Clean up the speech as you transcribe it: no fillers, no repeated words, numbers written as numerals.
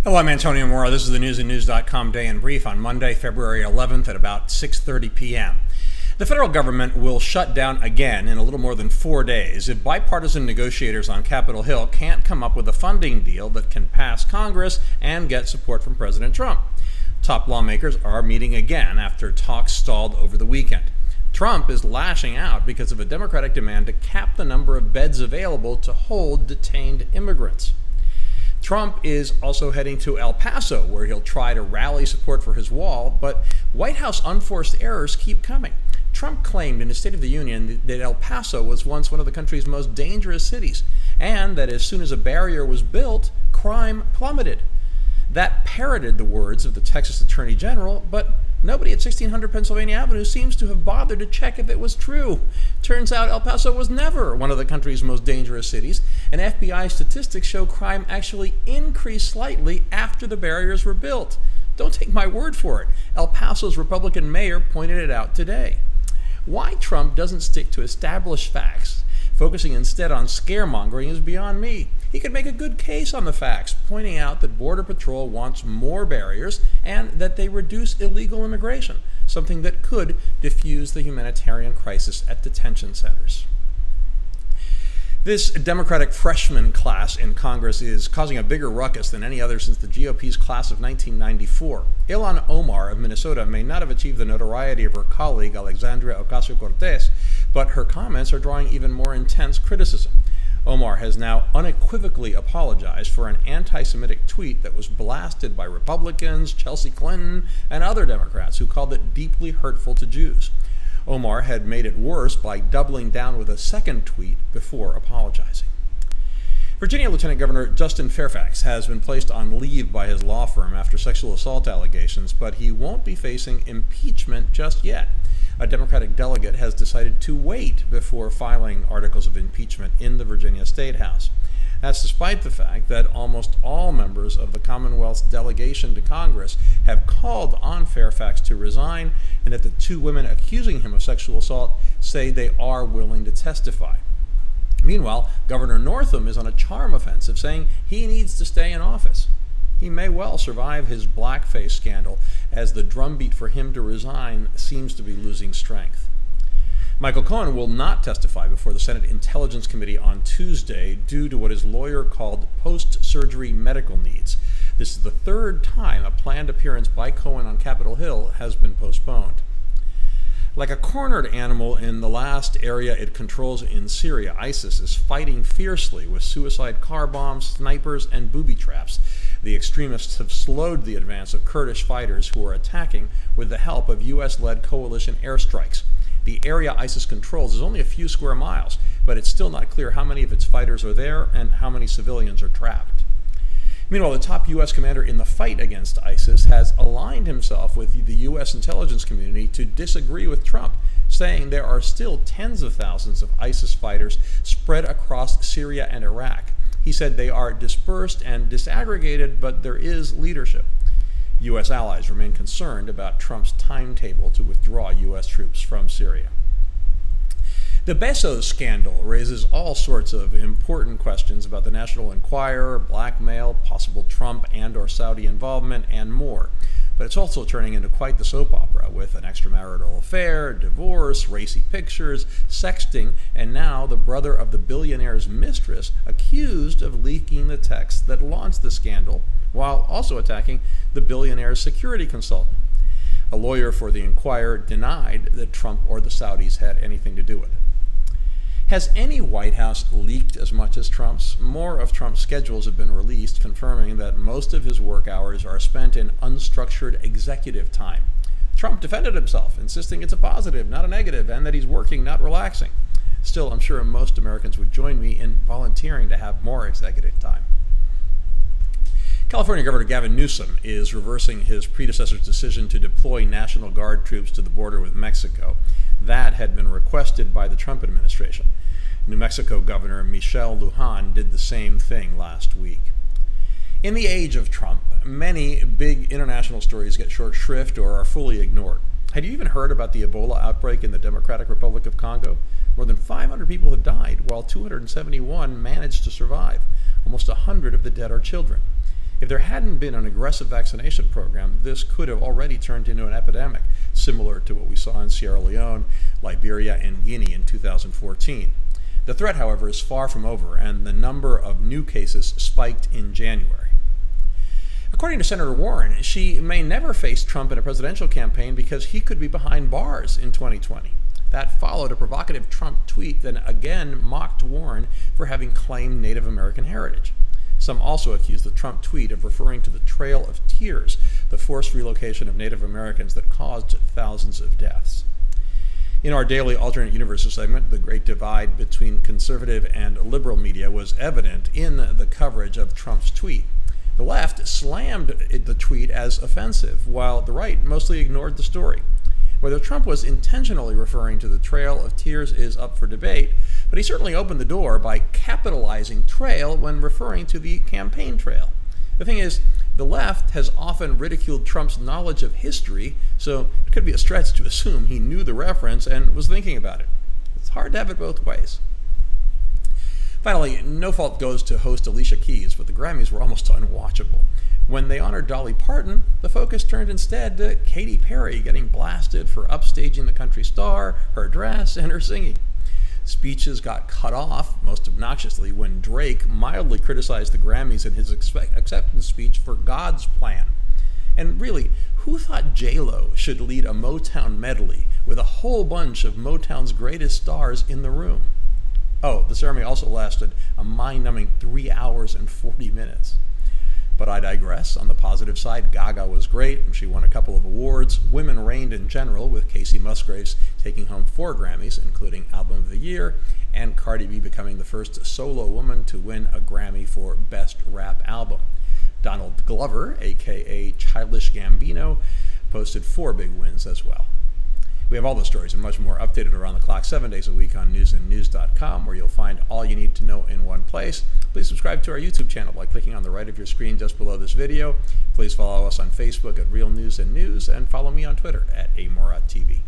Hello, I'm Antonio Mora. This is the News and News.com Day in Brief on Monday, February 11th at about 6:30 p.m. The federal government will shut down again in a little more than 4 days if bipartisan negotiators on Capitol Hill can't come up with a funding deal that can pass Congress and get support from President Trump. Top lawmakers are meeting again after talks stalled over the weekend. Trump is lashing out because of a Democratic demand to cap the number of beds available to hold detained immigrants. Trump is also heading to El Paso, where he'll try to rally support for his wall, but White House unforced errors keep coming. Trump claimed in his State of the Union that El Paso was once one of the country's most dangerous cities, and that as soon as a barrier was built, crime plummeted. That parroted the words of the Texas Attorney General, but nobody at 1600 Pennsylvania Avenue seems to have bothered to check if it was true. Turns out El Paso was never one of the country's most dangerous cities, and FBI statistics show crime actually increased slightly after the barriers were built. Don't take my word for it. El Paso's Republican mayor pointed it out today. Why Trump doesn't stick to established facts, focusing instead on scaremongering, is beyond me. He could make a good case on the facts, pointing out that Border Patrol wants more barriers and that they reduce illegal immigration, something that could diffuse the humanitarian crisis at detention centers. This Democratic freshman class in Congress is causing a bigger ruckus than any other since the GOP's class of 1994. Ilhan Omar of Minnesota may not have achieved the notoriety of her colleague Alexandria Ocasio-Cortez, but her comments are drawing even more intense criticism. Omar has now unequivocally apologized for an anti-Semitic tweet that was blasted by Republicans, Chelsea Clinton, and other Democrats who called it deeply hurtful to Jews. Omar had made it worse by doubling down with a second tweet before apologizing. Virginia Lieutenant Governor Justin Fairfax has been placed on leave by his law firm after sexual assault allegations, but he won't be facing impeachment just yet. A Democratic delegate has decided to wait before filing articles of impeachment in the Virginia State House. That's despite the fact that almost all members of the Commonwealth's delegation to Congress have called on Fairfax to resign, and that the two women accusing him of sexual assault say they are willing to testify. Meanwhile, Governor Northam is on a charm offensive, saying he needs to stay in office. He may well survive his blackface scandal, as the drumbeat for him to resign seems to be losing strength. Michael Cohen will not testify before the Senate Intelligence Committee on Tuesday due to what his lawyer called post-surgery medical needs. This is the third time a planned appearance by Cohen on Capitol Hill has been postponed. Like a cornered animal in the last area it controls in Syria, ISIS is fighting fiercely with suicide car bombs, snipers, and booby traps. The extremists have slowed the advance of Kurdish fighters who are attacking with the help of U.S.-led coalition airstrikes. The area ISIS controls is only a few square miles, but it's still not clear how many of its fighters are there and how many civilians are trapped. Meanwhile, the top U.S. commander in the fight against ISIS has aligned himself with the U.S. intelligence community to disagree with Trump, saying there are still tens of thousands of ISIS fighters spread across Syria and Iraq. He said they are dispersed and disaggregated, but there is leadership. U.S. allies remain concerned about Trump's timetable to withdraw U.S. troops from Syria. The Bezos scandal raises all sorts of important questions about the National Enquirer, blackmail, possible Trump and/or Saudi involvement, and more. But it's also turning into quite the soap opera, with an extramarital affair, divorce, racy pictures, sexting, and now the brother of the billionaire's mistress accused of leaking the text that launched the scandal, while also attacking the billionaire's security consultant. A lawyer for the Enquirer denied that Trump or the Saudis had anything to do with it. Has any White House leaked as much as Trump's? More of Trump's schedules have been released, confirming that most of his work hours are spent in unstructured executive time. Trump defended himself, insisting it's a positive, not a negative, and that he's working, not relaxing. Still, I'm sure most Americans would join me in volunteering to have more executive time. California Governor Gavin Newsom is reversing his predecessor's decision to deploy National Guard troops to the border with Mexico. That had been requested by the Trump administration. New Mexico Governor Michelle Lujan did the same thing last week. In the age of Trump, many big international stories get short shrift or are fully ignored. Had you even heard about the Ebola outbreak in the Democratic Republic of Congo? More than 500 people have died, while 271 managed to survive. Almost 100 of the dead are children. If there hadn't been an aggressive vaccination program, this could have already turned into an epidemic, similar to what we saw in Sierra Leone, Liberia, and Guinea in 2014. The threat, however, is far from over, and the number of new cases spiked in January. According to Senator Warren, she may never face Trump in a presidential campaign because he could be behind bars in 2020. That followed a provocative Trump tweet that again mocked Warren for having claimed Native American heritage. Some also accused the Trump tweet of referring to the Trail of Tears, the forced relocation of Native Americans that caused thousands of deaths. In our daily alternate universes segment, the great divide between conservative and liberal media was evident in the coverage of Trump's tweet. The left slammed the tweet as offensive, while the right mostly ignored the story. Whether Trump was intentionally referring to the Trail of Tears is up for debate, but he certainly opened the door by capitalizing trail when referring to the campaign trail. The thing is, the left has often ridiculed Trump's knowledge of history, so it could be a stretch to assume he knew the reference and was thinking about it. It's hard to have it both ways. Finally, no fault goes to host Alicia Keys, but the Grammys were almost unwatchable. When they honored Dolly Parton, the focus turned instead to Katy Perry getting blasted for upstaging the country star, her dress, and her singing. Speeches got cut off, most obnoxiously, when Drake mildly criticized the Grammys in his acceptance speech for God's Plan. And really, who thought J-Lo should lead a Motown medley with a whole bunch of Motown's greatest stars in the room? Oh, the ceremony also lasted a mind-numbing 3 hours and 40 minutes. But I digress. On the positive side, Gaga was great, and she won a couple of awards. Women reigned in general, with Casey Musgraves taking home 4 Grammys, including Album of the Year, and Cardi B becoming the first solo woman to win a Grammy for Best Rap Album. Donald Glover, aka Childish Gambino, posted 4 big wins as well. We have all those stories and much more updated around the clock 7 days a week on newsandnews.com, where you'll find all you need to know in one place. Please subscribe to our YouTube channel by clicking on the right of your screen just below this video. Please follow us on Facebook at Real News and News, and follow me on Twitter at AMoraTV.